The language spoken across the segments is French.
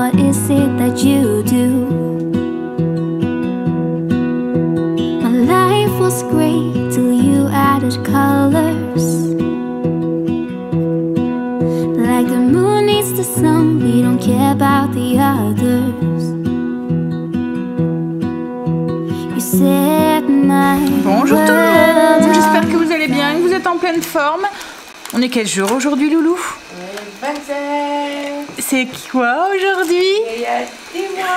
what is it that you do? My life was great till you added colors. Like the moon needs the sun, we don't care about the others. You set my Bonjour tout le monde, j'espère que vous allez bien, que vous êtes en pleine forme. On est quel jour aujourd'hui, Loulou? 27. C'est quoi aujourd'hui? Il y a 10 mois.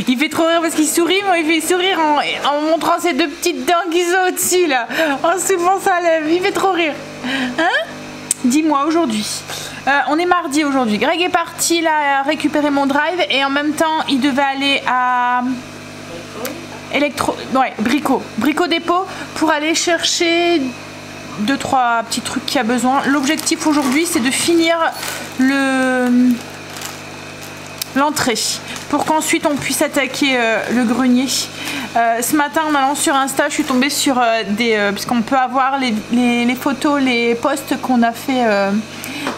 Il fait trop rire parce qu'il sourit, mais il fait sourire en montrant ses deux petites dents qui sont au-dessus là, en soulevant sa lèvre. Il fait trop rire. Hein? Dis-moi aujourd'hui. On est mardi aujourd'hui. Greg est parti là récupérer mon drive et en même temps il devait aller à Brico Dépôt pour aller chercher 2-3 petits trucs qu'il y a besoin. L'objectif aujourd'hui c'est de finir l'entrée pour qu'ensuite on puisse attaquer le grenier. Ce matin en allant sur Insta je suis tombée sur puisqu'on peut avoir les photos, les posts qu'on a fait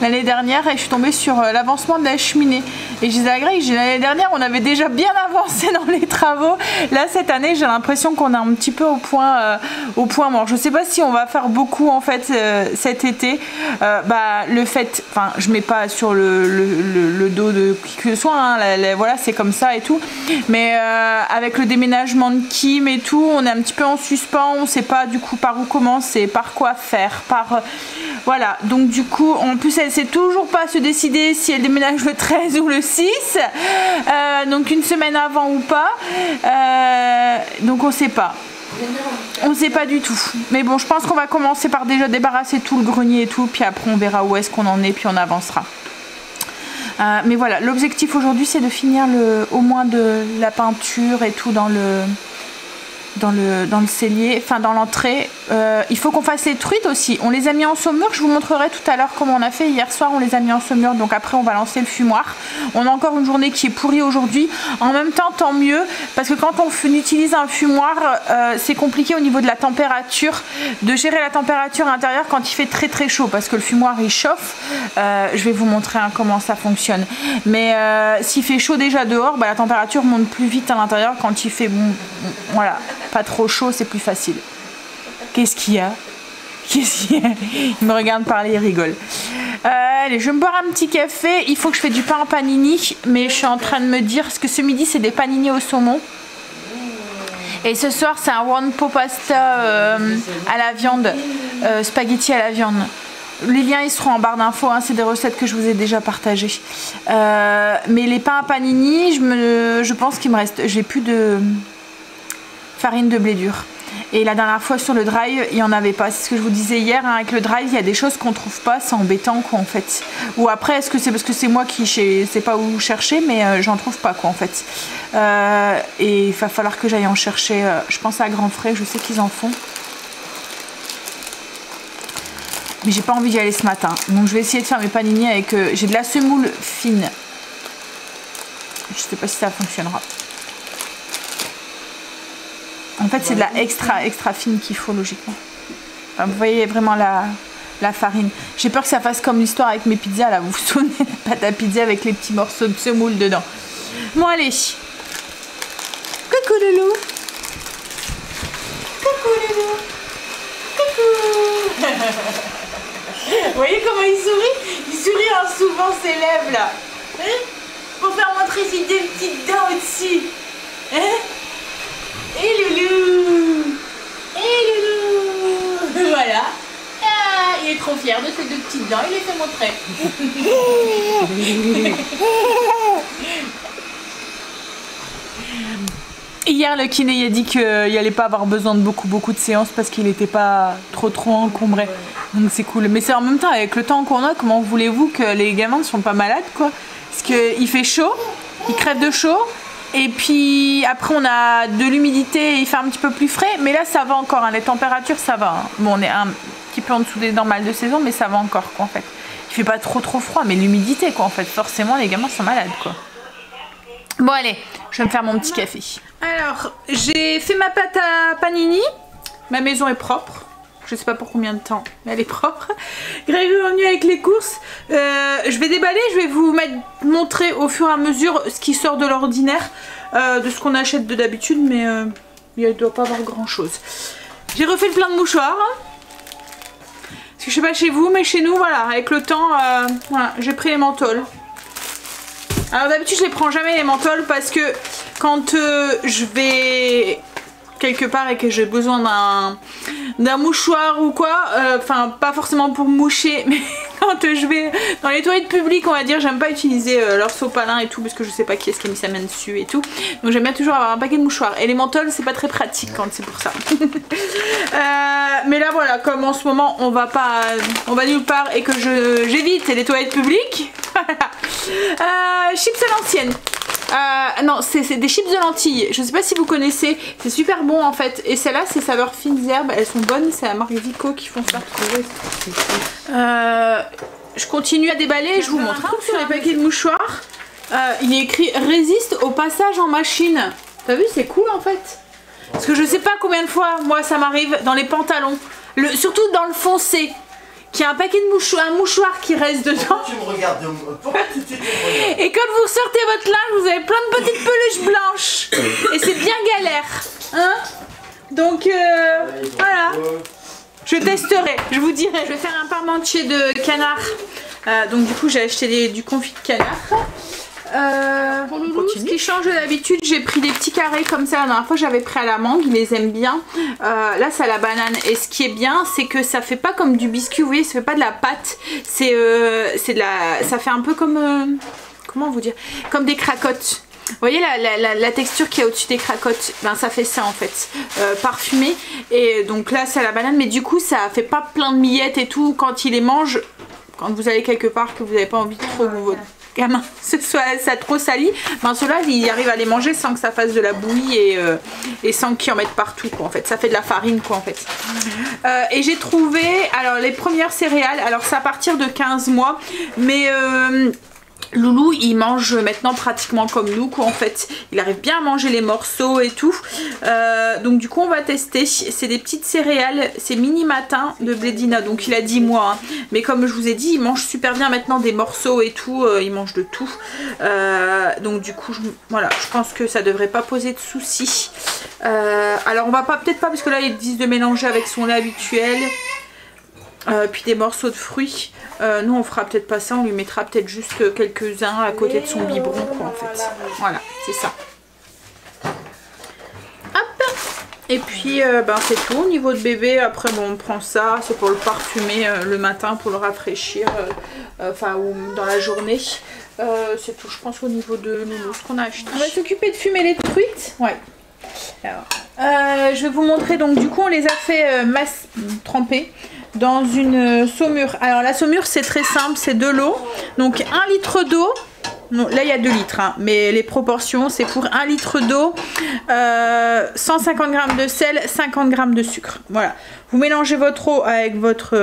l'année dernière, et je suis tombée sur l'avancement de la cheminée et je disais à Greg, l'année dernière on avait déjà bien avancé dans les travaux, là cette année j'ai l'impression qu'on est un petit peu au point mort. Je sais pas si on va faire beaucoup en fait cet été. Le fait, enfin je mets pas sur le dos de qui que ce soit, hein, voilà c'est comme ça et tout, mais avec le déménagement de Kim et tout, on est un petit peu en suspens, on sait pas du coup par où commencer, par quoi faire, voilà, donc du coup en plus elle sait toujours pas se décider si elle déménage le 13 ou le 6, donc une semaine avant ou pas, donc on sait pas. On sait pas du tout, mais bon je pense qu'on va commencer par déjà débarrasser tout le grenier et tout, puis après on verra où est-ce qu'on en est, puis on avancera. Mais voilà, l'objectif aujourd'hui c'est de finir au moins de la peinture et tout dans le cellier, enfin dans l'entrée. Il faut qu'on fasse les truites aussi, on les a mis en saumure, je vous montrerai tout à l'heure comment on a fait. Hier soir on les a mis en saumure, donc après on va lancer le fumoir. On a encore une journée qui est pourrie aujourd'hui, en même temps tant mieux, parce que quand on utilise un fumoir c'est compliqué au niveau de la température, de gérer la température intérieure quand il fait très très chaud, parce que le fumoir il chauffe. Je vais vous montrer comment ça fonctionne, mais s'il fait chaud déjà dehors, la température monte plus vite à l'intérieur. Quand il fait voilà, pas trop chaud, c'est plus facile. Qu'est-ce qu'il y a? Il me regarde parler, il rigole. Allez, je vais me boire un petit café. Il faut que je fasse du pain en panini, mais je suis en train de me dire, parce que ce midi c'est des panini au saumon, et ce soir c'est un one pot pasta à la viande, spaghetti à la viande. Les liens ils seront en barre d'infos, hein, c'est des recettes que je vous ai déjà partagées. Mais les pains à panini, je pense qu'il me reste, j'ai plus de farine de blé dur. Et la dernière fois sur le drive, il n'y en avait pas. C'est ce que je vous disais hier, hein, avec le drive, il y a des choses qu'on ne trouve pas, c'est embêtant quoi en fait. Ou après, est-ce que c'est parce que c'est moi qui ne sais pas où chercher, mais j'en trouve pas quoi en fait. Et il va falloir que j'aille en chercher, je pense à Grand Frais, je sais qu'ils en font. Mais j'ai pas envie d'y aller ce matin. Donc je vais essayer de faire mes panini avec... j'ai de la semoule fine. Je sais pas si ça fonctionnera. En fait, c'est de la extra fine qu'il faut, logiquement. Enfin, vous voyez vraiment la farine. J'ai peur que ça fasse comme l'histoire avec mes pizzas, là. Vous vous souvenez, la pâte à pizza avec les petits morceaux de semoule dedans. Bon, allez. Coucou, Loulou. Coucou, Loulou. Coucou. Vous voyez comment il sourit? Il sourit en soulevant ses lèvres, là. Hein? Pour faire montrer ses deux petites dents au-dessus. Hein? Et Loulou! Et Loulou! Voilà! Ah, il est trop fier de ses deux petites dents, il les fait montrer. Hier, le kiné a dit qu'il n'allait pas avoir besoin de beaucoup de séances parce qu'il n'était pas trop encombré. Donc c'est cool. Mais c'est en même temps, avec le temps qu'on a, comment voulez-vous que les gamins ne sont pas malades quoi? Parce qu'il fait chaud, ils crèvent de chaud. Et puis après on a de l'humidité et il fait un petit peu plus frais, mais là ça va encore, hein, les températures ça va. Hein. Bon on est un petit peu en dessous des normales de saison, mais ça va encore quoi en fait. Il fait pas trop froid, mais l'humidité quoi en fait, forcément les gamins sont malades quoi. Bon allez, je vais me faire mon petit café. Alors j'ai fait ma pâte à panini, ma maison est propre. Je sais pas pour combien de temps, mais elle est propre. Greg est revenu avec les courses. Je vais déballer, je vais vous montrer au fur et à mesure ce qui sort de l'ordinaire, de ce qu'on achète de d'habitude, mais il ne doit pas avoir grand chose. J'ai refait le plein de mouchoirs. Parce que je sais pas chez vous, mais chez nous, voilà, avec le temps, voilà, j'ai pris les menthols. Alors d'habitude, je les prends jamais les menthols parce que quand je vais quelque part et que j'ai besoin d'un mouchoir ou quoi, enfin pas forcément pour moucher, mais quand je vais dans les toilettes publiques, on va dire, j'aime pas utiliser leur sopalin et tout parce que je sais pas qui est-ce qui a mis sa main dessus et tout, donc j'aime bien toujours avoir un paquet de mouchoirs, et les menthols c'est pas très pratique quand c'est pour ça. Mais là voilà, comme en ce moment on va nulle part et que j'évite les toilettes publiques. Chips à l'ancienne. Non, c'est des chips de lentilles. Je sais pas si vous connaissez, c'est super bon en fait. Et celles-là, c'est saveur fines herbes, elles sont bonnes. C'est la marque Vico qui font ça. Je continue à déballer. Je vous montre sur les paquets de mouchoirs. Il est écrit résiste au passage en machine. T'as vu, c'est cool en fait. Parce que je sais pas combien de fois moi ça m'arrive dans les pantalons, surtout dans le foncé, qu'il y a un paquet de un mouchoir qui reste dedans. Pourquoi tu me regardes de moi? Pourquoi tu me regardes? Et quand vous sortez votre linge, vous avez plein de petites peluches blanches. Et c'est bien galère. Hein? Donc voilà. Je testerai, je vous dirai. Je vais faire un parmentier de canard. Donc du coup j'ai acheté du confit de canard. Pour Loulou, ce qui change de d'habitude, j'ai pris des petits carrés comme ça. La dernière fois j'avais pris à la mangue, il les aime bien. Là c'est à la banane, et ce qui est bien c'est que ça fait pas comme du biscuit, vous voyez, ça fait pas de la pâte, c'est ça fait un peu comme comment vous dire, comme des cracottes. Vous voyez la texture qui est au-dessus des cracottes, ben ça fait ça en fait, parfumé. Et donc là c'est à la banane, mais du coup ça fait pas plein de miettes et tout quand il les mange. Quand vous allez quelque part que vous n'avez pas envie de trop votre gamin ça trop sali, ben ceux-là il arrive à les manger sans que ça fasse de la bouillie et sans qu'ils en mettent partout quoi, en fait. Ça fait de la farine quoi en fait. Et j'ai trouvé alors les premières céréales, alors c'est à partir de 15 mois, mais Loulou il mange maintenant pratiquement comme nous quoi en fait, il arrive bien à manger les morceaux et tout, donc du coup on va tester. C'est des petites céréales, c'est mini matin de Blédina, donc il a 10 mois hein. Mais comme je vous ai dit il mange super bien maintenant des morceaux et tout, il mange de tout, donc du coup voilà, je pense que ça devrait pas poser de soucis. Alors on va peut-être pas parce que là ils disent de mélanger avec son lait habituel. Puis des morceaux de fruits, nous on fera peut-être pas ça, on lui mettra peut-être juste quelques-uns à côté de son biberon quoi en fait. Voilà, c'est ça. Hop. Et puis ben c'est tout au niveau de bébé. Après bon on prend ça, c'est pour le parfumer le matin, pour le rafraîchir, enfin ou dans la journée. C'est tout je pense au niveau de Loulou, ce qu'on a acheté. On va s'occuper de fumer les truites. Ouais. Alors, je vais vous montrer, donc du coup on les a fait tremper dans une saumure. Alors la saumure c'est très simple, c'est de l'eau, donc 1 litre d'eau. Là il y a 2 litres hein, mais les proportions c'est pour 1 litre d'eau, 150 g de sel, 50 g de sucre. Voilà, vous mélangez votre eau avec votre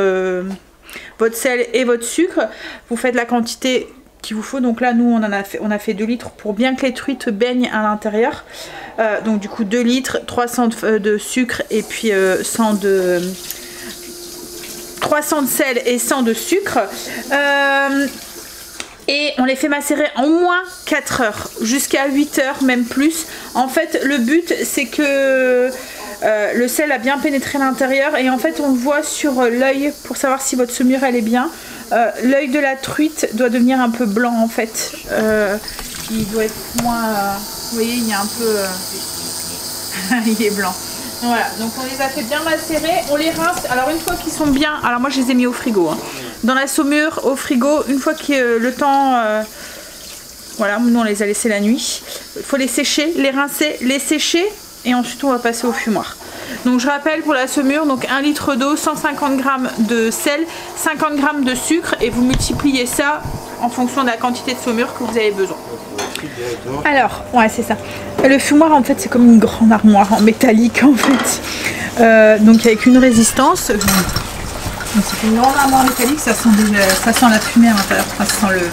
sel et votre sucre, vous faites la quantité qu'il vous faut. Donc là nous on a fait 2 litres pour bien que les truites baignent à l'intérieur. Donc du coup 2 litres, 300 de sucre et puis 300 de sel et 100 de sucre. Et on les fait macérer en moins 4 heures, jusqu'à 8 heures, même plus. En fait le but c'est que le sel a bien pénétré à l'intérieur, et en fait on le voit sur l'œil pour savoir si votre saumure elle est bien. L'œil de la truite doit devenir un peu blanc en fait. Il doit être moins... vous voyez il y a un peu... il est blanc. Voilà, donc on les a fait bien macérer, on les rince. Alors une fois qu'ils sont bien... Alors moi je les ai mis au frigo. Hein. Dans la saumure, au frigo, une fois que le temps... voilà, nous on les a laissés la nuit. Il faut les sécher, les rincer, les sécher, et ensuite on va passer au fumoir. Donc je rappelle pour la saumure, donc 1 litre d'eau, 150 g de sel, 50 g de sucre, et vous multipliez ça en fonction de la quantité de saumure que vous avez besoin. Alors, ouais c'est ça. Le fumoir en fait c'est comme une grande armoire en métallique en fait. Donc avec une résistance. C'est une grande armoire métallique, ça sent la fumée à l'intérieur, enfin, ça sent le...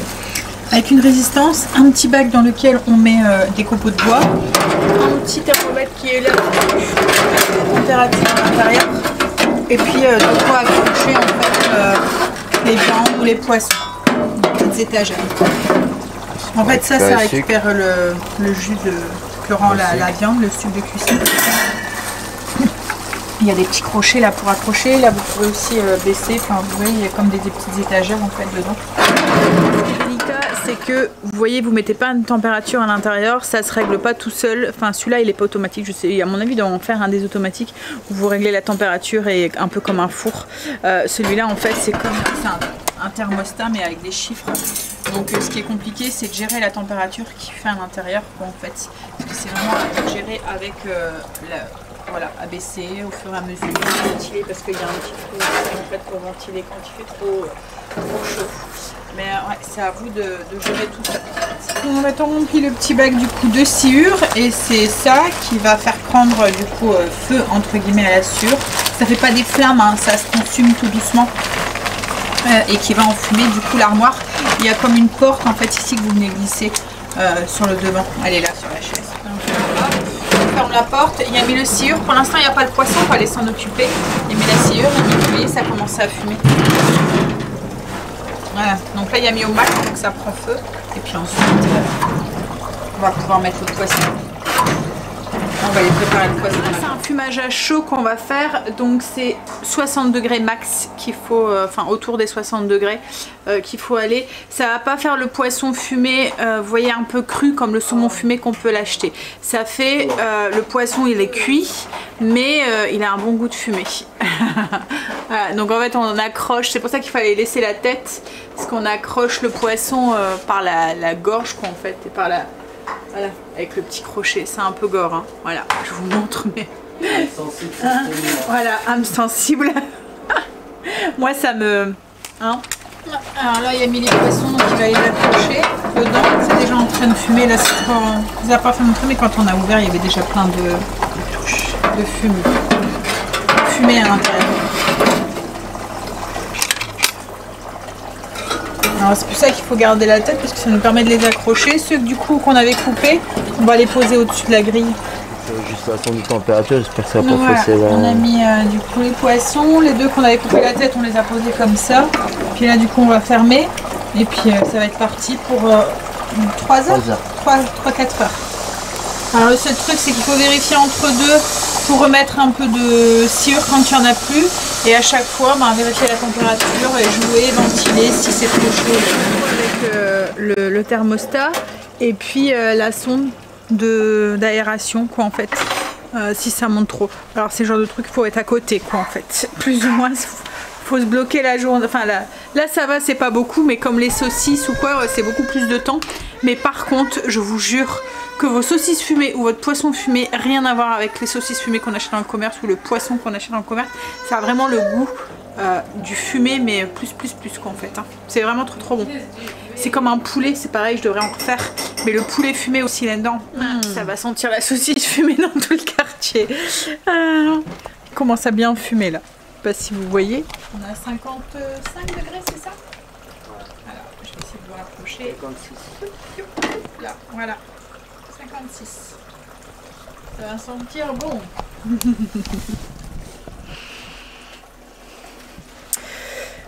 Avec une résistance, un petit bac dans lequel on met des copeaux de bois, un petit thermomètre qui est là, température à l'intérieur, Et puis de quoi accrocher en fait les viandes ou les poissons. Des petites étagères. En fait ça récupère le jus que rend la viande, le sucre de cuisson. Il y a des petits crochets là pour accrocher. Là vous pouvez aussi baisser. Enfin vous voyez il y a comme des petites étagères en fait dedans. C'est que vous voyez, vous mettez pas une température à l'intérieur, ça se règle pas tout seul. Enfin celui-là il est pas automatique, je sais, à mon avis d'en faire un des automatiques où vous réglez la température et un peu comme un four. Celui-là en fait c'est comme un thermostat mais avec des chiffres. Donc ce qui est compliqué c'est de gérer la température qu'il fait à l'intérieur en fait. Parce que c'est vraiment à gérer avec voilà, abaisser au fur et à mesure, ventiler parce qu'il y a un petit trou en fait pour ventiler quand il fait trop chaud. Mais ouais, c'est à vous de gérer tout ça. On va remplir le petit bac du coup de sciure et c'est ça qui va faire prendre du coup feu entre guillemets à la sciure. Ça fait pas des flammes, hein, ça se consume tout doucement et qui va enfumer du coup l'armoire. Il y a comme une porte en fait ici que vous venez glisser sur le devant. Elle est là sur la chaise. On ferme la porte. Il y a mis le sciure. Pour l'instant il n'y a pas de poisson, on va aller s'en occuper. Il y a mis la sciure et vous voyez ça commence à fumer. Voilà, donc là il y a mis au max donc ça prend feu et puis ensuite on va pouvoir mettre le poisson. On va aller préparer le poisson. C'est un fumage à chaud qu'on va faire, donc c'est 60 degrés max qu'il faut, enfin autour des 60 degrés qu'il faut aller. Ça va pas faire le poisson fumé, vous voyez un peu cru comme le saumon fumé qu'on peut l'acheter. Ça fait, le poisson il est cuit mais il a un bon goût de fumée. Voilà, donc en fait on accroche, c'est pour ça qu'il fallait laisser la tête, parce qu'on accroche le poisson par la gorge quoi en fait, et par la... Voilà, avec le petit crochet, c'est un peu gore, hein. Voilà, je vous montre, mais... Voilà, âme sensible. Moi ça me... Hein, alors là il a mis les poissons, donc il va les accrocher dedans. C'est déjà en train de fumer, là c'est pas... Je vous ai pas fait montrer, mais quand on a ouvert il y avait déjà plein de fumée à l'intérieur. Alors c'est pour ça qu'il faut garder la tête parce que ça nous permet de les accrocher. Ceux du coup qu'on avait coupés, on va les poser au-dessus de la grille. Juste à son de température, j'espère que ça va pas voilà, fausser. On a mis du coup les poissons, les deux qu'on avait coupé la tête, on les a posés comme ça. Puis là du coup on va fermer et puis ça va être parti pour 3 heures, 3-4 heures. Alors le seul truc c'est qu'il faut vérifier entre deux pour remettre un peu de sciure quand il n'y en a plus. Et à chaque fois, vérifier la température et jouer, ventiler si c'est trop chaud. Avec le thermostat et puis la sonde d'aération quoi en fait. Si ça monte trop. Alors c'est le genre de truc, il faut être à côté quoi en fait. Plus ou moins, faut se bloquer la journée. Enfin là ça va, c'est pas beaucoup, mais comme les saucisses ou quoi, c'est beaucoup plus de temps. Mais par contre, je vous jure que vos saucisses fumées ou votre poisson fumé, rien à voir avec les saucisses fumées qu'on achète dans le commerce ou le poisson qu'on achète dans le commerce. Ça a vraiment le goût du fumé, mais plus qu'en fait. Hein. C'est vraiment trop bon. C'est comme un poulet, c'est pareil, je devrais en refaire. Mais le poulet fumé aussi là-dedans, ça va sentir la saucisse fumée dans tout le quartier. Il commence à bien fumer là. Je sais pas si vous voyez. On a 55 degrés, c'est ça? Alors, je vais essayer de vous rapprocher. 56. Là, voilà. 56. Ça va sentir bon.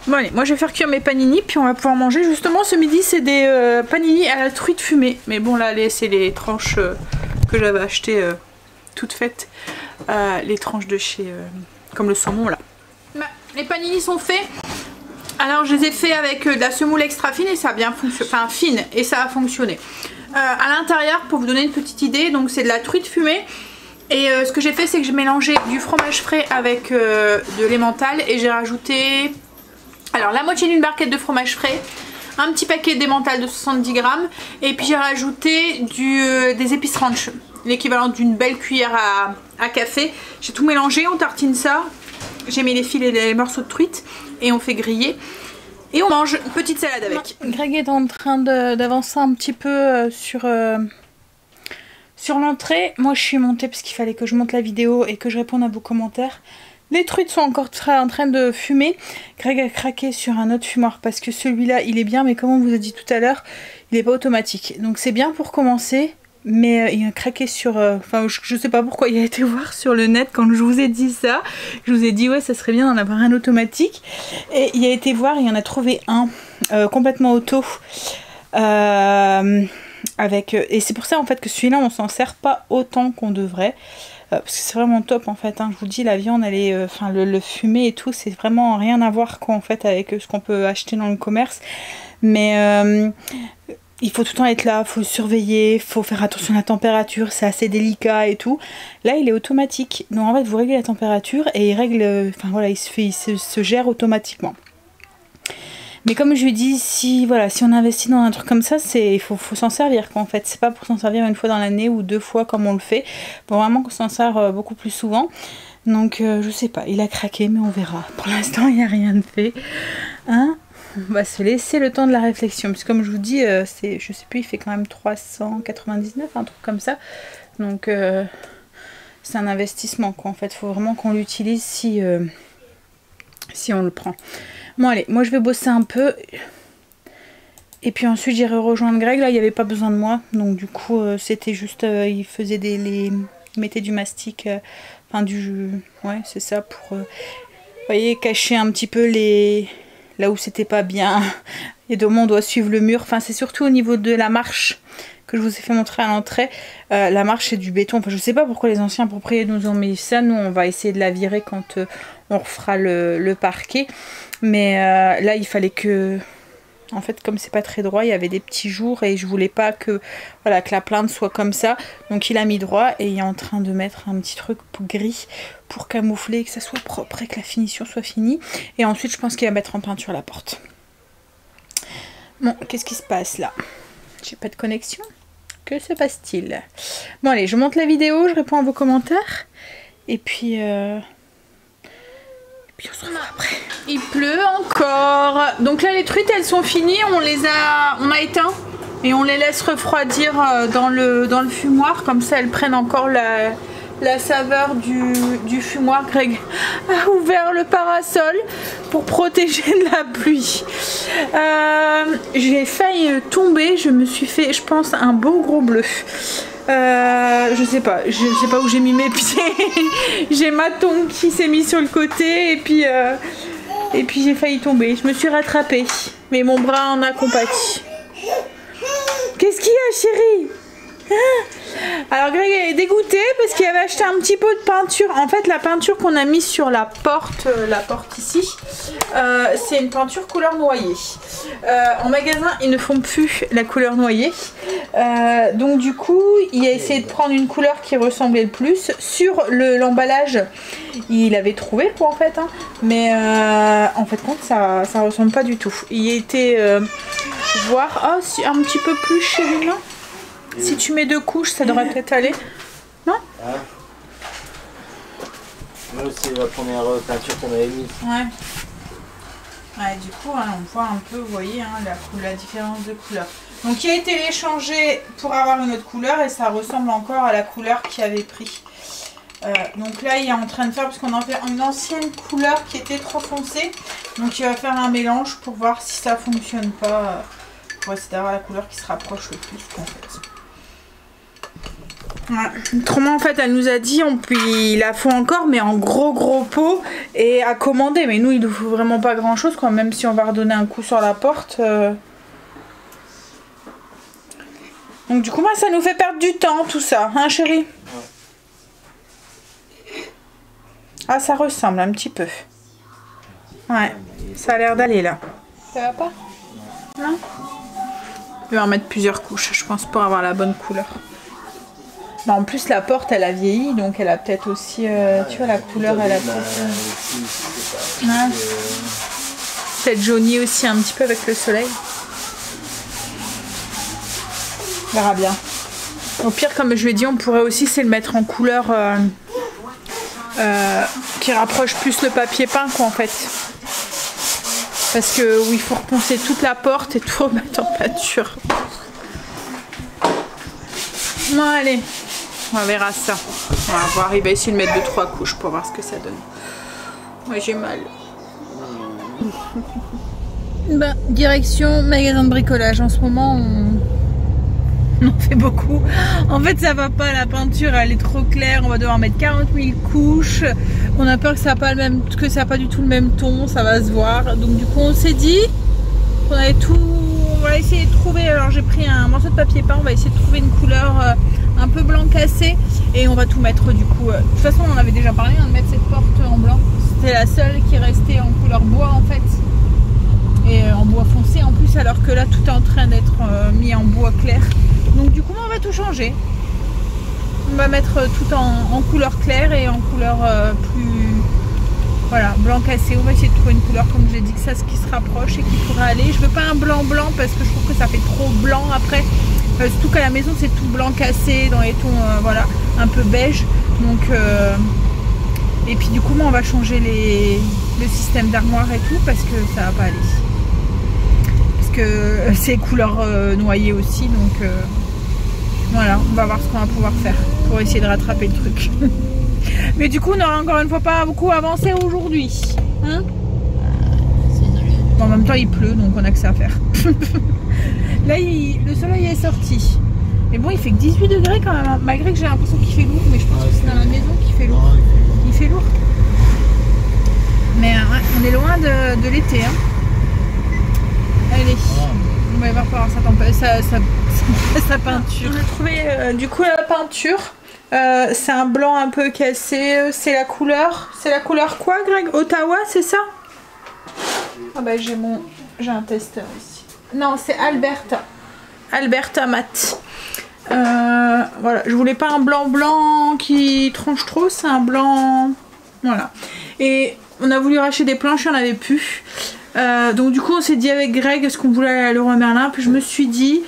Bon allez, moi je vais faire cuire mes panini puis on va pouvoir manger. Justement ce midi c'est des panini à la truite fumée. Mais bon là c'est les tranches que j'avais achetées toutes faites. Les tranches de chez... comme le saumon là. Bah, les panini sont faits. Alors je les ai fait avec de la semoule extra fine et ça a bien fonctionné. Enfin fine et ça a fonctionné. À l'intérieur, pour vous donner une petite idée, donc c'est de la truite fumée. Et ce que j'ai fait, c'est que j'ai mélangé du fromage frais avec de l'emmental et j'ai rajouté alors la moitié d'une barquette de fromage frais, un petit paquet d'emmental de 70 grammes et puis j'ai rajouté des épices ranch, l'équivalent d'une belle cuillère à café. J'ai tout mélangé, on tartine ça, j'ai mis les fils et les morceaux de truite et on fait griller. Et on mange une petite salade avec. Greg est en train d'avancer un petit peu sur l'entrée. Moi je suis montée parce qu'il fallait que je monte la vidéo et que je réponde à vos commentaires. Les truites sont encore en train de fumer. Greg a craqué sur un autre fumoir parce que celui-là il est bien, mais comme on vous a dit tout à l'heure, il n'est pas automatique. Donc c'est bien pour commencer, Mais il a craqué sur... Enfin, je sais pas pourquoi il a été voir sur le net quand je vous ai dit ça. Je vous ai dit, ouais, ça serait bien d'en avoir un automatique. Et il a été voir, il en a trouvé un complètement auto. Et c'est pour ça, en fait, que celui-là, on s'en sert pas autant qu'on devrait. Parce que c'est vraiment top, en fait. Hein. Je vous dis, la viande, elle est... Enfin, le fumet et tout, c'est vraiment rien à voir, quoi, en fait, avec ce qu'on peut acheter dans le commerce. Mais... il faut tout le temps être là, il faut surveiller, il faut faire attention à la température, c'est assez délicat et tout. Là, il est automatique. Donc en fait, vous réglez la température et il règle... Enfin voilà, il se gère automatiquement. Mais comme je lui dis, si on investit dans un truc comme ça, il faut s'en servir quoi, en fait. C'est pas pour s'en servir une fois dans l'année ou 2 fois comme on le fait. Pour vraiment qu'on s'en sert beaucoup plus souvent. Donc je sais pas, il a craqué mais on verra. Pour l'instant, il n'y a rien de fait. Hein ? On va se laisser le temps de la réflexion. Parce que comme je vous dis, je sais plus, il fait quand même 399, un truc comme ça. Donc c'est un investissement quoi. En fait, il faut vraiment qu'on l'utilise si on le prend. Bon allez, moi je vais bosser un peu. Et puis ensuite j'irai rejoindre Greg. Là il n'y avait pas besoin de moi. Donc du coup c'était juste, il faisait il mettait du mastic. Enfin ouais c'est ça pour, vous voyez, cacher un petit peu là où c'était pas bien. Et demain on doit suivre le mur. Enfin c'est surtout au niveau de la marche que je vous ai fait montrer à l'entrée. La marche c'est du béton. Enfin je sais pas pourquoi les anciens propriétaires nous ont mis ça. Nous on va essayer de la virer quand on refera le parquet. Mais là il fallait que... En fait comme c'est pas très droit, il y avait des petits jours et je voulais pas que la plainte soit comme ça. Donc il a mis droit et il est en train de mettre un petit truc gris pour camoufler, que ça soit propre et que la finition soit finie. Et ensuite je pense qu'il va mettre en peinture la porte. Bon, qu'est-ce qui se passe là? J'ai pas de connexion. Que se passe-t-il? Bon allez, je monte la vidéo, je réponds à vos commentaires. Et puis on se revoit après. Il pleut encore. Donc là les truites elles sont finies, on a éteint et on les laisse refroidir dans le fumoir, comme ça elles prennent encore la saveur du fumoir. Greg a ouvert le parasol pour protéger de la pluie. J'ai failli tomber, je me suis fait je pense un beau gros bleu. Je sais pas où j'ai mis mes pieds. J'ai ma tongue qui s'est mise sur le côté et puis j'ai failli tomber. Je me suis rattrapée, mais mon bras en a compati. Qu'est-ce qu'il y a, chérie? Alors Greg est dégoûté parce qu'il avait acheté un petit pot de peinture. En fait la peinture qu'on a mise sur la porte ici, c'est une peinture couleur noyer. En magasin ils ne font plus la couleur noyer. Donc du coup il a essayé de prendre une couleur qui ressemblait le plus. Sur l'emballage il avait trouvé quoi en fait, hein. Mais en fait compte ça ressemble pas du tout. Il a été voir, oh si, un petit peu plus chérie là. Si tu mets 2 couches, ça devrait peut-être aller. Non? Ah. C'est la première peinture qu'on avait mise. Ouais. Ouais, du coup, hein, on voit un peu, vous voyez, hein, la différence de couleur. Donc, il a été échangé pour avoir une autre couleur et ça ressemble encore à la couleur qu'il avait pris. Donc là, il est en train de faire, parce qu'on en fait une ancienne couleur qui était trop foncée. Donc, il va faire un mélange pour voir si ça fonctionne pas. Pour essayer d'avoir la couleur qui se rapproche le plus, en fait. Ouais. Autrement en fait elle nous a dit il la faut encore mais en gros pot et à commander, mais nous il nous faut vraiment pas grand chose quoi, même si on va redonner un coup sur la porte. Donc du coup moi ça nous fait perdre du temps tout ça, hein chérie? Ah ça ressemble un petit peu. Ouais, ça a l'air d'aller là. Ça va pas? Non? Je vais en mettre plusieurs couches je pense pour avoir la bonne couleur. Bah en plus la porte elle a vieilli donc elle a peut-être aussi tu vois la couleur elle a peut-être jauni aussi un petit peu avec le soleil. On verra bien. Au pire comme je lui ai dit on pourrait aussi c'est le mettre en couleur qui rapproche plus le papier peint quoi en fait. Parce que oui il faut reponcer toute la porte et tout remettre en peinture. Bon allez. On verra ça. On va voir, il va essayer de mettre 2-3 couches pour voir ce que ça donne. Moi j'ai mal. Bah, direction magasin de bricolage. En ce moment on en fait beaucoup. En fait ça va pas, la peinture elle est trop claire, on va devoir mettre 40 000 couches. On a peur que ça n'a pas du tout le même ton, ça va se voir. Donc du coup on s'est dit qu'on allait on va essayer de trouver, alors j'ai pris un morceau de papier peint, on va essayer de trouver une couleur un peu blanc cassé et on va tout mettre du coup. De toute façon on en avait déjà parlé, de mettre cette porte en blanc. C'était la seule qui restait en couleur bois en fait. Et en bois foncé en plus, alors que là tout est en train d'être mis en bois clair. Donc du coup on va tout changer. On va mettre tout en couleur claire et en couleur plus... Voilà, blanc cassé. On va essayer de trouver une couleur comme j'ai dit, que ça ce qui se rapproche et qui pourrait aller. Je veux pas un blanc blanc parce que je trouve que ça fait trop blanc après. Surtout qu'à la maison c'est tout blanc cassé dans les tons voilà, un peu beige. Donc et puis du coup on va changer le système d'armoire et tout parce que ça va pas aller. Parce que c'est couleur noyée aussi, donc voilà, on va voir ce qu'on va pouvoir faire pour essayer de rattraper le truc. Mais du coup on n'aura encore une fois pas beaucoup avancé aujourd'hui, hein. Bon, en même temps il pleut donc on a que ça à faire. Là le soleil est sorti, mais bon il fait que 18 degrés quand même, hein. Malgré que j'ai l'impression qu'il fait lourd, mais je pense que c'est dans la maison qu'il fait lourd. Il fait lourd, mais ouais, on est loin de l'été, hein. Allez, on va voir par sa peinture. On a trouvé du coup la peinture. C'est un blanc un peu cassé. C'est la couleur. C'est la couleur quoi, Greg? Ottawa, c'est ça? Ah bah j'ai un testeur ici. Non, c'est Alberta. Alberta mat. Voilà, je voulais pas un blanc blanc qui tranche trop. C'est un blanc. Voilà. Et on a voulu racheter des planches, il n'y en avait plus. Donc du coup on s'est dit avec Greg est-ce qu'on voulait aller à Leroy Merlin, puis je me suis dit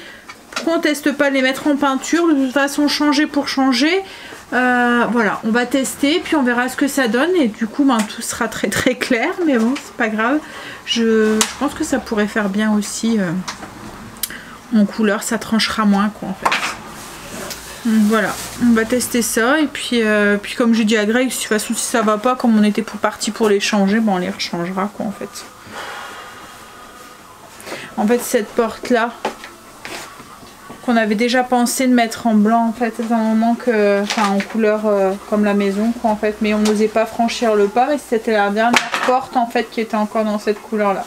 pourquoi on teste pas de les mettre en peinture, de toute façon changer pour changer. Voilà, on va tester puis on verra ce que ça donne et du coup ben, tout sera très très clair, mais bon c'est pas grave, je pense que ça pourrait faire bien aussi en couleur, ça tranchera moins quoi en fait. Donc voilà, on va tester ça et puis comme j'ai dit à Greg, de toute façon si ça va pas, comme on était parti pour les changer, ben on les rechangera quoi en fait. En fait cette porte là qu'on avait déjà pensé de mettre en blanc en fait, c'est un moment que, enfin en couleur comme la maison quoi en fait, mais on n'osait pas franchir le pas, mais c'était la dernière porte en fait qui était encore dans cette couleur là.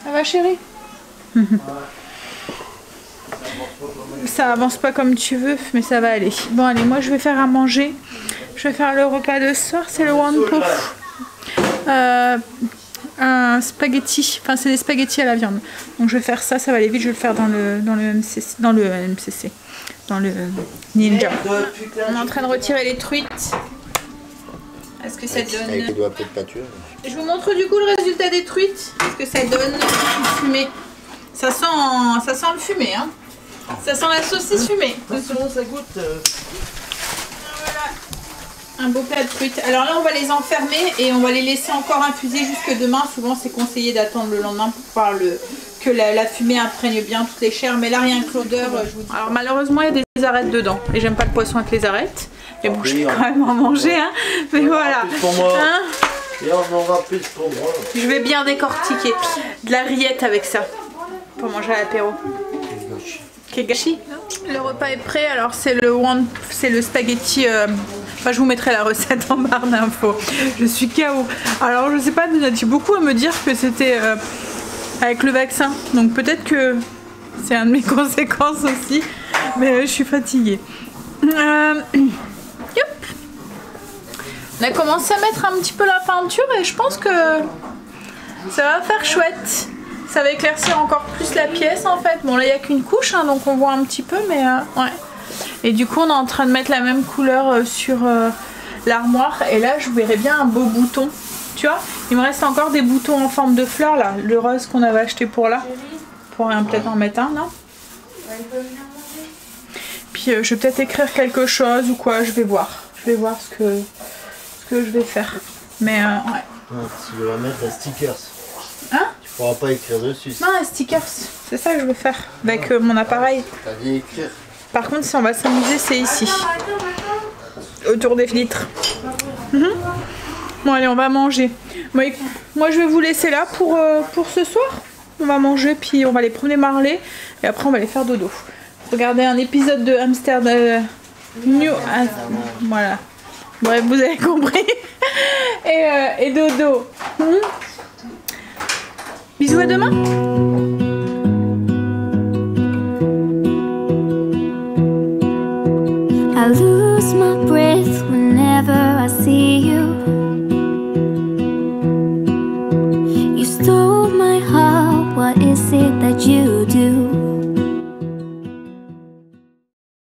Ça va chérie? Ça avance pas comme tu veux, mais ça va aller. Bon allez, moi je vais faire à manger. Je vais faire le repas de ce soir, c'est le wanpo. Un spaghetti, enfin c'est des spaghettis à la viande. Donc je vais faire ça, ça va aller vite, je vais le faire dans le Ninja. On est en train de retirer les truites. Est-ce que ça donne... Avec les doigts peut-être peinture. Je vous montre du coup le résultat des truites. Est-ce que ça donne une fumée? Ça sent le fumé, hein. Ça sent la saucisse fumée. Attention, ça goûte. Voilà. Un beau plat de truites. Alors là on va les enfermer et on va les laisser encore infuser jusque demain. Souvent c'est conseillé d'attendre le lendemain pour pouvoir que la fumée imprègne bien toutes les chairs. Mais là rien que l'odeur, je vous dis. Alors malheureusement il y a des arêtes dedans. Et j'aime pas le poisson avec les arêtes. Mais bon, je vais quand même en manger, hein. Mais voilà. Pour moi. Hein, Et on en aura plus pour moi. je vais bien décortiquer de la rillette avec ça pour manger à l'apéro. Kegashi. Le repas est prêt. Alors c'est le spaghetti. Enfin, je vous mettrai la recette en barre d'infos. Je suis KO. Alors je sais pas, il y a beaucoup à me dire que c'était avec le vaccin. Donc peut-être que c'est un de mes conséquences aussi. Mais je suis fatiguée. On a commencé à mettre un petit peu la peinture et je pense que ça va faire chouette. Ça va éclaircir encore plus la pièce en fait. Bon là il n'y a qu'une couche hein, donc on voit un petit peu mais ouais. Et du coup on est en train de mettre la même couleur sur l'armoire et là je verrais bien un beau bouton. Tu vois, il me reste encore des boutons en forme de fleurs là. Le rose qu'on avait acheté pour là. On pourrait peut-être en mettre un là. Puis je vais peut-être écrire quelque chose ou quoi, je vais voir. Je vais voir ce que je vais faire. Mais ouais. Tu vas mettre un stickers. Hein? Tu pourras pas écrire dessus. Non, un stickers. C'est ça que je vais faire avec mon appareil. T'as dit écrire. Par contre, si on va s'amuser, c'est ici. Autour des vitres. Bon, allez, on va manger. Moi, je vais vous laisser là pour ce soir. On va manger, puis on va aller promener Marley. Et après, on va aller faire dodo. Regardez un épisode de Amsterdam. Voilà. Bref, vous avez compris. et dodo. Bisous, à demain. I lose my breath whenever I see